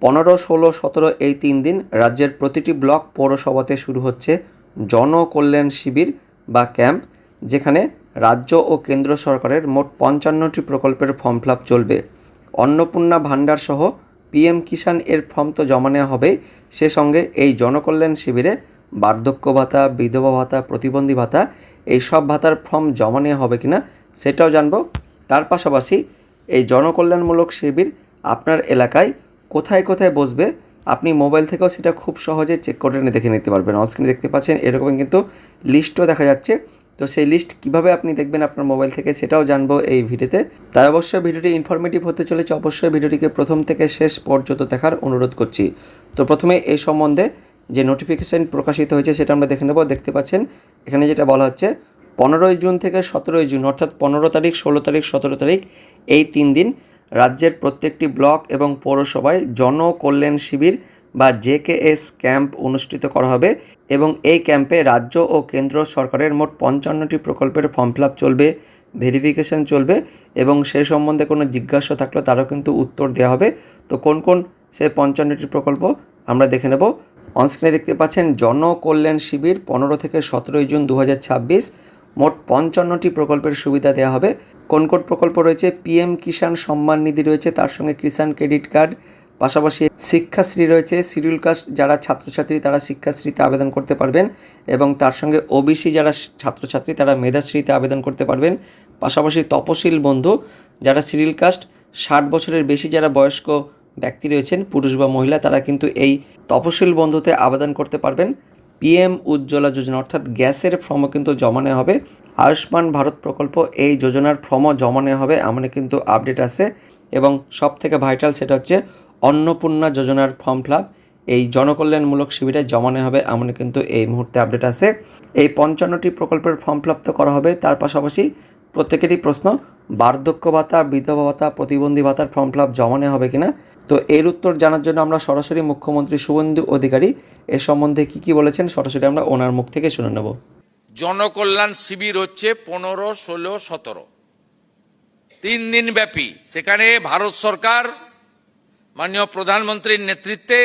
15, 16, 17 এই 3 দিন রাজ্যের প্রতিটি ব্লক পৌরসভাতে শুরু হচ্ছে জনকল্যাণ শিবির বা ক্যাম্প, যেখানে রাজ্য ও কেন্দ্র সরকারের মোট 55টি প্রকল্পের ফর্ম ফিল আপ চলবে। অন্নপূর্ণা ভাণ্ডার সহ পিএম কিষাণ এর ফর্ম তো জমা নেওয়া হবেই, সে সঙ্গে এই জনকল্যাণ শিবিরে বার্ধক্য ভাতা, বিধবা ভাতা, প্রতিবন্ধী ভাতা এই সব ভাতার ফর্ম জমা নেওয়া হবে কিনা সেটাও জানবো। তার পাশাপাশি এই জনকল্যাণমূলক শিবির আপনার এলাকায় কোথায় কোথায় বসবে আপনি মোবাইল থেকেও সেটা খুব সহজে চেক করে দেখে নিতে পারবেন। অনস্ক্রিনে দেখতে পাচ্ছেন এরকম কিন্তু লিস্টও দেখা যাচ্ছে। তো সেই লিস্ট কিভাবে আপনি দেখবেন আপনার মোবাইল থেকে সেটাও জানবো এই ভিডিওতে। তাই অবশ্যই ভিডিওটি ইনফরমেটিভ হতে চলেছে, অবশ্যই ভিডিওটিকে প্রথম থেকে শেষ পর্যন্ত দেখার অনুরোধ করছি। তো প্রথমে এই সম্বন্ধে যে নোটিফিকেশান প্রকাশিত হয়েছে সেটা আমরা দেখে নেব। দেখতে পাচ্ছেন এখানে যেটা বলা হচ্ছে 15 জুন থেকে 17 জুন, অর্থাৎ 15 তারিখ, 16 তারিখ, 17 তারিখ এই 3 দিন রাজ্যের প্রত্যেকটি ব্লক এবং পৌরসভায় জনকল্যাণ শিবির বা জেকেএস ক্যাম্প অনুষ্ঠিত করা হবে এবং এই ক্যাম্পে রাজ্য ও কেন্দ্র সরকারের মোট 55টি প্রকল্পের ফর্ম ফিল আপ চলবে, ভেরিফিকেশান চলবে এবং সেই সম্বন্ধে কোনো জিজ্ঞাসা থাকলে তারও কিন্তু উত্তর দেওয়া হবে। তো কোন কোন সেই 55টি প্রকল্প আমরা দেখে নেব। অনস্ক্রিনে দেখতে পাচ্ছেন জনকল্যাণ শিবির 15 থেকে 17 জুন 2026, মোট 55টি প্রকল্পের সুবিধা দেওয়া হবে। কোন কোন প্রকল্প রয়েছে? পিএম কিষাণ সম্মান নিধি রয়েছে, তার সঙ্গে কিষাণ ক্রেডিট কার্ড, পাশাপাশি শিক্ষাশ্রী রয়েছে, শিডিউল কাস্ট যারা ছাত্রছাত্রী তারা শিক্ষাশ্রীতে আবেদন করতে পারবেন এবং তার সঙ্গে ওবিসি যারা ছাত্রছাত্রী তারা মেধাশ্রীতে আবেদন করতে পারবেন। পাশাপাশি তপশিল বন্ধু যারা শিডিউল কাস্ট 60 বছরের বেশি যারা বয়স্ক ব্যক্তি রয়েছেন পুরুষ বা মহিলা তারা কিন্তু এই তপশিল বন্ধুতে আবেদন করতে পারবেন। পিএম উজ্জ্বলা যোজনা অর্থাৎ গ্যাসের ফর্মও কিন্তু জমা নেওয়া হবে। আয়ুষ্মান ভারত প্রকল্প এই যোজনার ফর্মও জমা নেওয়া হবে এমন কিন্তু আপডেট আছে। এবং সব থেকে ভাইটাল সেটা হচ্ছে অন্নপূর্ণা যোজনার ফর্ম ফিল আপ এই জনকল্যাণমূলক শিবিরে জমা নেওয়া হবে এমন কিন্তু এই মুহূর্তে আপডেট আছে। এই 55টি প্রকল্পের ফর্ম ফিল আপ তো করা হবে, তার পাশাপাশি প্রত্যেকেরই প্রশ্ন বার্ধক্য ভাতা, বিধবা ভাতা, প্রতিবন্ধী ভাতার ফর্ম ফিল আপ জমা নেওয়া হবে কিনা। তো এর উত্তর জানার জন্য আমরা সরাসরি মুখ্যমন্ত্রী শুভেন্দু অধিকারী এ সম্বন্ধে কী বলেছেন সরাসরি আমরা ওনার মুখ থেকে শুনে নেব। জনকল্যাণ শিবির হচ্ছে 15, 16, 17 3 দিন ব্যাপী। সেখানে ভারত সরকার মাননীয় প্রধানমন্ত্রীর নেতৃত্বে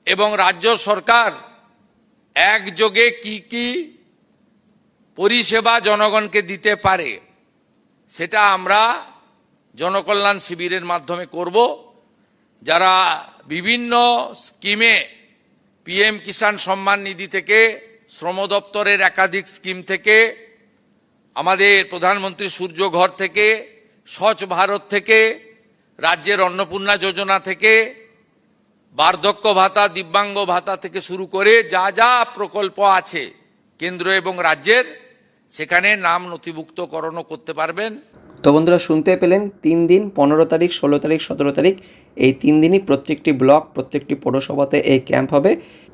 এবং রাজ্য সরকার একযোগে কি কি পরিষেবা জনগণকে দিতে পারে সেটা আমরা জনকল্যাণ শিবিরের মাধ্যমে করব। যারা বিভিন্ন স্কিমে পিএম কিষাণ সম্মান নিধি থেকে, শ্রম দপ্তরের একাধিক স্কিম থেকে, আমাদের প্রধানমন্ত্রী সূর্য ঘর থেকে, স্বচ্ছ ভারত থেকে, রাজ্যের অন্নপূর্ণা যোজনা থেকে, বার্ধক্য ভাতা, দিব্যাঙ্গ ভাতা থেকে শুরু করে যা যা প্রকল্প আছে কেন্দ্র এবং রাজ্যের, সেখানে নাম নথিভুক্তকরণও করতে পারবেন। তো বন্ধুরা শুনতে পেলেন 3 দিন 15 তারিখ, 16 তারিখ, 17 তারিখ এই 3 দিনই প্রত্যেকটি ব্লক, প্রত্যেকটি পৌরসভাতে এই ক্যাম্প হবে।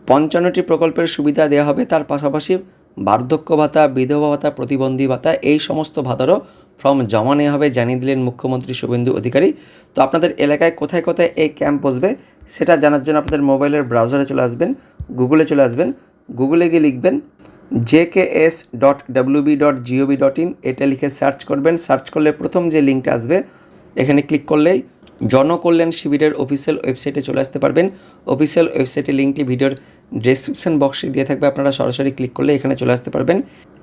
55টি প্রকল্পের সুবিধা দেওয়া হবে, তার পাশাপাশি বার্ধক্য ভাতা, বিধবা ভাতা, প্রতিবন্ধী ভাতা এই সমস্ত ভাতারও ফর্ম জমা নেওয়া হবে জানিয়ে দিলেন মুখ্যমন্ত্রী শুভেন্দু অধিকারী। তো আপনাদের এলাকায় কোথায় কোথায় এই ক্যাম্প বসবে সেটা জানার জন্য আপনাদের মোবাইলের ব্রাউজারে চলে আসবেন, গুগলে চলে আসবেন, গুগলে গিয়ে লিখবেন jks.wb.gov.in, এটা লিখে সার্চ করবেন। সার্চ করলে প্রথম যে লিঙ্কটা আসবে এখানে ক্লিক করলেই জনকল্যাণ শিবিরের অফিসিয়াল ওয়েবসাইটে চলে আসতে পারবেন। অফিসিয়াল ওয়েবসাইটের লিঙ্কটি ভিডিওর ডেসক্রিপশন বক্সে দিয়ে থাকবে, আপনারা সরাসরি ক্লিক করলে এখানে চলে আসতে পারবেন।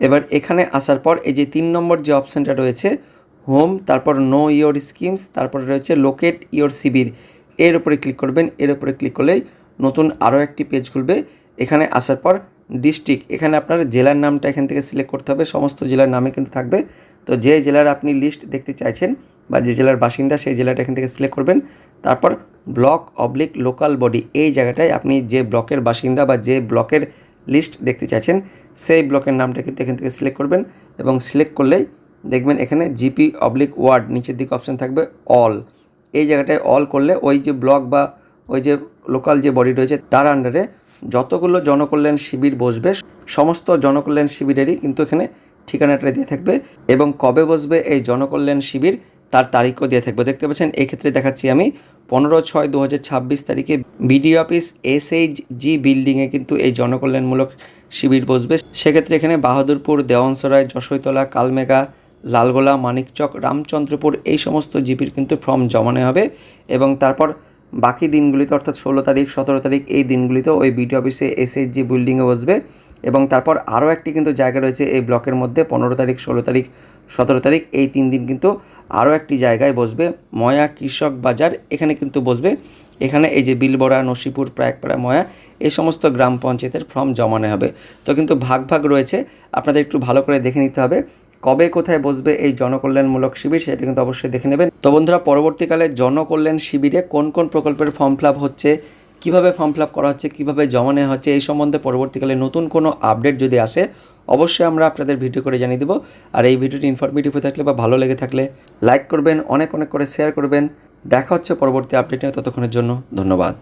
এবার এখানে আসার পর এই যে 3 নম্বর যে অপশানটা রয়েছে হোম, তারপর নো ইয়োর স্কিমস, তারপরে রয়েছে লোকেট ইয়োর শিবির, এর উপরে ক্লিক করবেন। এর উপরে ক্লিক করলেই নতুন আরও একটি পেজ খুলবে। এখানে আসার পর ডিস্ট্রিক্ট, এখানে আপনার জেলার নামটা এখান থেকে সিলেক্ট করতে হবে, সমস্ত জেলার নামে কিন্তু থাকবে। তো যে জেলার আপনি লিস্ট দেখতে চাইছেন বা যে জেলার বাসিন্দা সেই জেলাটা এখান থেকে সিলেক্ট করবেন। তারপর ব্লক লোকাল বডি, এই জায়গাটায় আপনি যে ব্লকের বাসিন্দা বা যে ব্লকের লিস্ট দেখতে চাইছেন সেই ব্লকের নামটা কিন্তু এখান থেকে সিলেক্ট করবেন এবং সিলেক্ট করলেই দেখবেন এখানে জিপি ওয়ার্ড নিচের দিকে অপশান থাকবে অল, এই জায়গাটায় অল করলে ওই যে ব্লক বা ওই যে লোকাল যে বডি রয়েছে তার আন্ডারে যতগুলো জনকল্যাণ শিবির বসবে সমস্ত জনকল্যাণ শিবিরেরই কিন্তু এখানে ঠিকানাটা দিয়ে থাকবে এবং কবে বসবে এই জনকল্যাণ শিবির তার তারিখও দিয়ে থাকবে। দেখতে পাচ্ছেন এই ক্ষেত্রে দেখাচ্ছি আমি 15/6/2026 তারিখে বিডিও অফিস SHG বিল্ডিংয়ে কিন্তু এই জনকল্যাণমূলক শিবির বসবে। সেক্ষেত্রে এখানে বাহাদুরপুর, দেওয়ানসরাই, যশৈতলা, কালমেঘা, লালগোলা, মানিকচক, রামচন্দ্রপুর এই সমস্ত জিপির কিন্তু ফর্ম জমা নেওয়া হবে এবং তারপর বাকি দিনগুলিতে অর্থাৎ 16 তারিখ 17 তারিখ এই দিনগুলিতে ওই বিডিও অফিসে এসএইচজি বিল্ডিংয়ে বসবে। এবং তারপর আরও একটি কিন্তু জায়গা রয়েছে এই ব্লকের মধ্যে 15 তারিখ 16 তারিখ 17 তারিখ এই 3 দিন কিন্তু আরও একটি জায়গায় বসবে, ময়া কৃষক বাজার, এখানে কিন্তু বসবে। এখানে এই যে বিলবড়া, নসিপুর, প্রায়কপাড়া, ময়া এই সমস্ত গ্রাম পঞ্চায়েতের ফর্ম জমানো হবে। তো কিন্তু ভাগ ভাগ রয়েছে, আপনাদের একটু ভালো করে দেখে নিতে হবে কবে কোথায় বসবে এই জনকল্যাণমূলক শিবির, সেটা কিন্তু অবশ্যই দেখে নেবেন। তো বন্ধুরা, পরবর্তীকালে জনকল্যাণ শিবিরে কোন কোন প্রকল্পের ফর্ম ফিল আপ হচ্ছে, কীভাবে ফর্ম ফিল আপ করা হচ্ছে, কীভাবে জমা নেওয়া হচ্ছে, এই সম্বন্ধে পরবর্তীকালে নতুন কোনো আপডেট যদি আসে অবশ্যই আমরা আপনাদের ভিডিও করে জানিয়ে দেবো। আর এই ভিডিওটি ইনফরমেটিভ হয়ে থাকলে বা ভালো লেগে থাকলে লাইক করবেন, অনেক অনেক করে শেয়ার করবেন। দেখা হচ্ছে পরবর্তী আপডেটে, ততক্ষণের জন্য ধন্যবাদ।